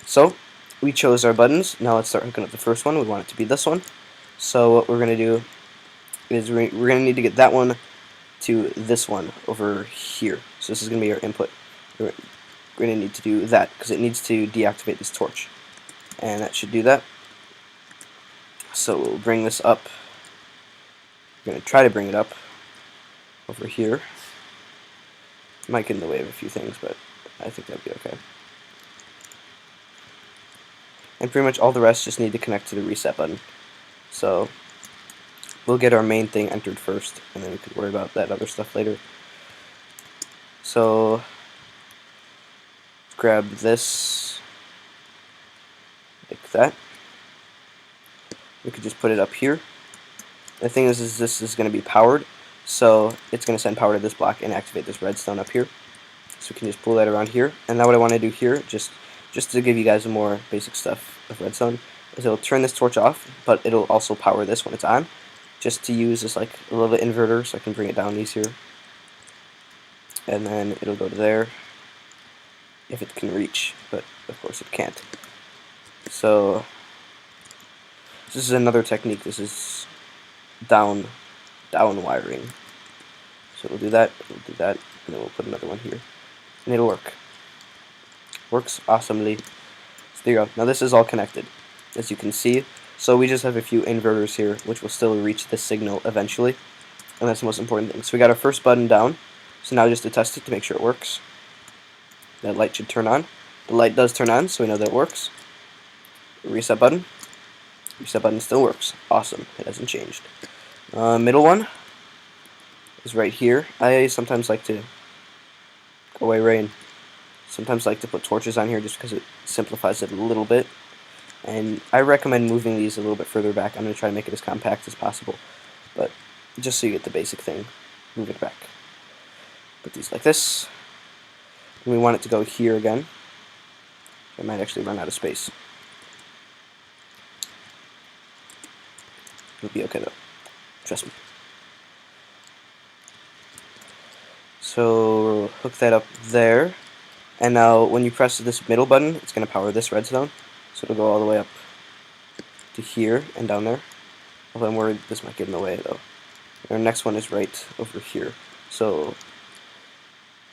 So we chose our buttons. Now let's start hooking up the first one. We want it to be this one. So what we're going to do is we're going to need to get that one to this one over here. So this is going to be our input. We're going to need to do that because it needs to deactivate this torch. And that should do that. So we'll bring this up. We're going to try to bring it up over here. Might get in the way of a few things, but I think that'd be okay. And pretty much all the rest just need to connect to the reset button. So we'll get our main thing entered first, and then we can worry about that other stuff later. So grab this like that. We could just put it up here. The thing is this is going to be powered, so it's going to send power to this block and activate this redstone up here. So we can just pull that around here. And now what I want to do here, just to give you guys some more basic stuff of redstone, is it'll turn this torch off, but it'll also power this when it's on, just to use as like a little inverter so I can bring it down easier. And then it'll go to there if it can reach, but of course it can't. So this is another technique. This is down wiring. So we'll do that, and then we'll put another one here, and it'll work. Works awesomely. So there you go. Now this is all connected, as you can see. So we just have a few inverters here, which will still reach this signal eventually, and that's the most important thing. So we got our first button down. So now just to test it to make sure it works. That light should turn on. The light does turn on, so we know that it works. Reset button. Reset button still works. Awesome. It hasn't changed. Middle one is right here. I sometimes like to go away rain. Sometimes like to put torches on here just because it simplifies it a little bit. And I recommend moving these a little bit further back. I'm going to try to make it as compact as possible. But just so you get the basic thing, move it back. Put these like this. And we want it to go here again. I might actually run out of space. It'll be okay though. Trust me. So hook that up there. And now when you press this middle button, it's going to power this redstone. So it'll go all the way up to here and down there. Although I'm worried this might get in the way though. Our next one is right over here. So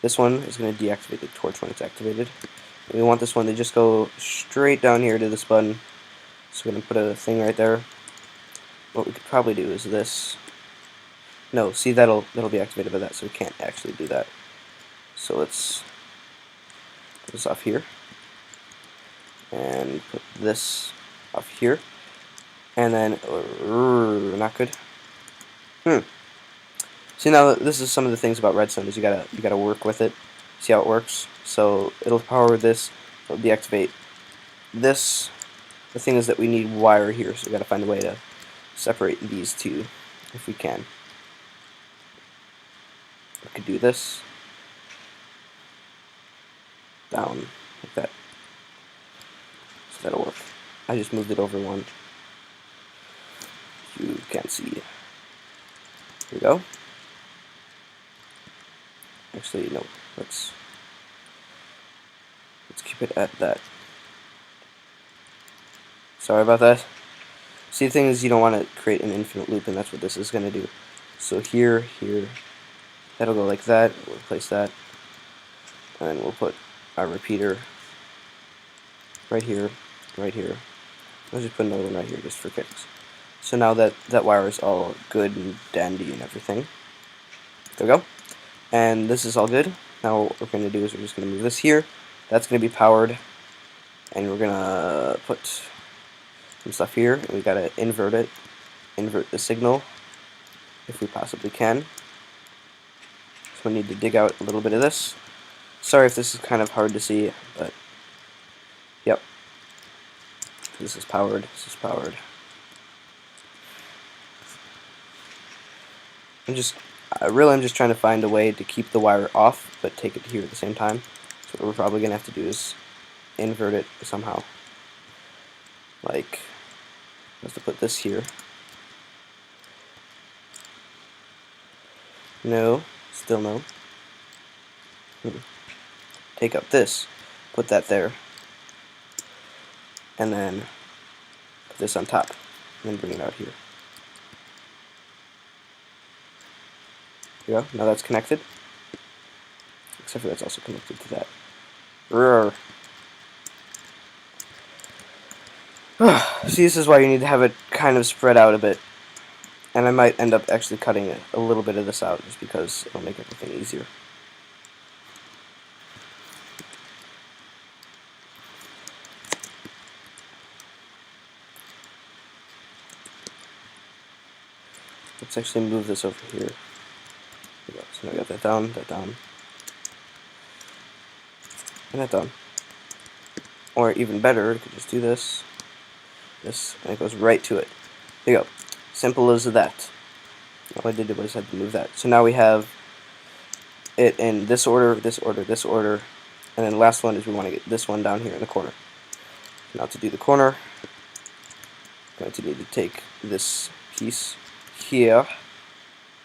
this one is going to deactivate the torch when it's activated. And we want this one to just go straight down here to this button. So we're going to put a thing right there. What we could probably do is this. No, see, that'll be activated by that, so we can't actually do that. So let's put this off here. And put this off here. And then, not good. See, now this is some of the things about redstone is you gotta work with it, see how it works. So it'll power this, it'll deactivate this. The thing is that we need wire here, so we gotta find a way to separate these two if we can. We could do this down like that. So that'll work. I just moved it over one. You can't see. Here we go. Actually, no. Let's keep it at that. Sorry about that. See, the thing is, you don't want to create an infinite loop, and that's what this is going to do. So here, that'll go like that. We'll replace that, and then we'll put our repeater right here, right here. Let's just put another one right here just for kicks. So now that wire is all good and dandy and everything. There we go. And this is all good. Now what we're going to do is we're just going to move this here. That's going to be powered, and we're going to put some stuff here, and we got to invert it, invert the signal if we possibly can. So we need to dig out a little bit of this. Sorry if this is kind of hard to see, but yep. This is powered, this is powered. I'm just trying to find a way to keep the wire off, but take it here at the same time. So what we're probably going to have to do is invert it somehow. Like, I have to put this here. No, still no. Take up this, put that there. and then put this on top, and then bring it out here. There you go. Now that's connected. Except for that's also connected to that. Roar. See, this is why you need to have it kind of spread out a bit. And I might end up actually cutting a little bit of this out just because it'll make everything easier. Let's actually move this over here. There we go. So now we got that down, and that down. Or even better, you could just do this, and it goes right to it. There you go. Simple as that. All I did was I had to move that. So now we have it in this order, this order, this order, and then the last one is we want to get this one down here in the corner. Now to do the corner, I'm going to need to take this piece here,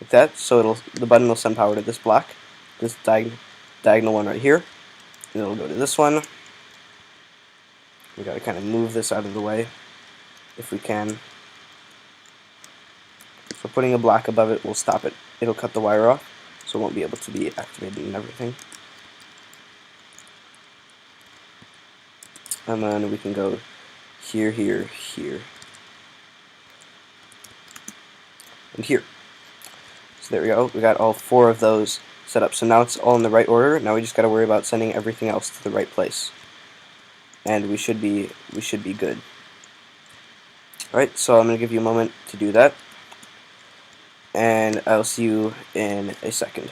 like that, so the button will send power to this block, this diagonal one right here, and it'll go to this one. We got to kind of move this out of the way if we can. So putting a block above it will stop it. It'll cut the wire off, so it won't be able to be activated and everything. And then we can go here, here, here, and here. So there we go. We got all 4 of those set up. So now it's all in the right order. Now we just got to worry about sending everything else to the right place, and we should be good. All right. So I'm going to give you a moment to do that, and I'll see you in a second.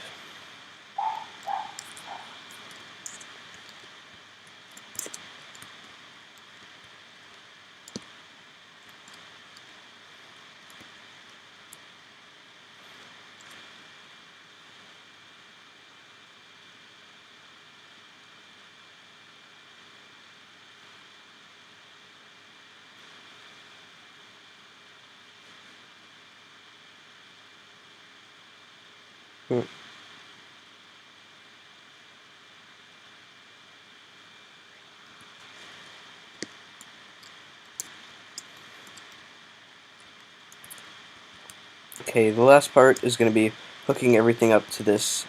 Okay, the last part is going to be hooking everything up to this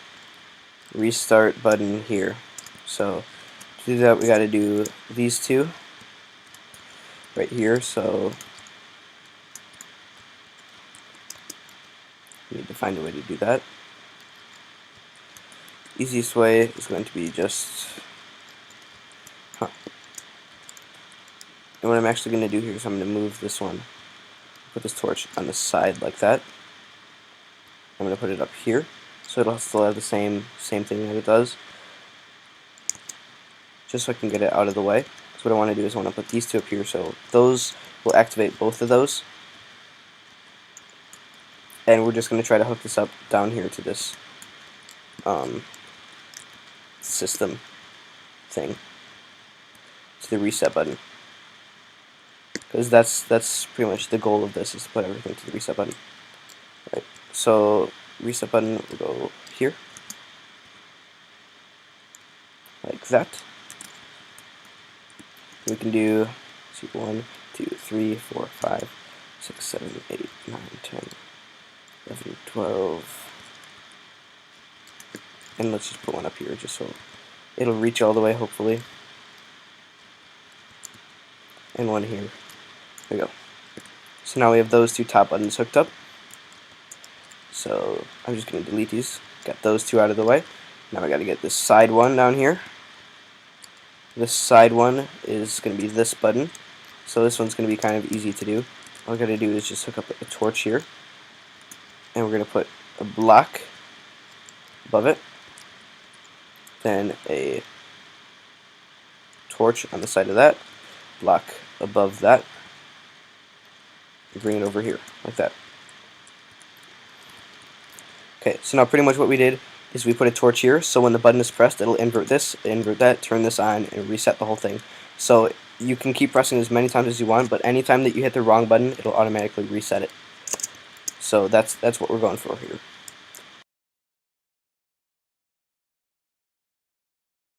restart button here. So to do that, we got to do these 2 right here. So we need to find a way to do that. Easiest way is going to be just and what I'm actually going to do here is I'm going to move this one, put this torch on the side like that. I'm going to put it up here, so it'll still have the same thing that it does, just so I can get it out of the way. So what I want to do is I want to put these 2 up here, so those will activate both of those. And we're just going to try to hook this up down here to this system thing, to the reset button. Because that's pretty much the goal of this, is to put everything to the reset button. Right. So reset button will go here, like that. We can do 1, 2, 3, 4, 5, 6, 7, 8, 9, 10, 11, 12, and let's just put one up here just so it'll reach all the way, hopefully, and one here. There we go. So now we have those 2 top buttons hooked up. So I'm just going to delete these. Got those 2 out of the way. Now I got to get this side one down here. This side one is going to be this button. So this one's going to be kind of easy to do. All I got to do is just hook up a torch here, and we're going to put a block above it, then a torch on the side of that, block above that, and bring it over here like that. Okay, so now pretty much what we did is we put a torch here, so when the button is pressed, it'll invert this, invert that, turn this on, and reset the whole thing. So you can keep pressing as many times as you want, but anytime that you hit the wrong button, it'll automatically reset it. So that's what we're going for here.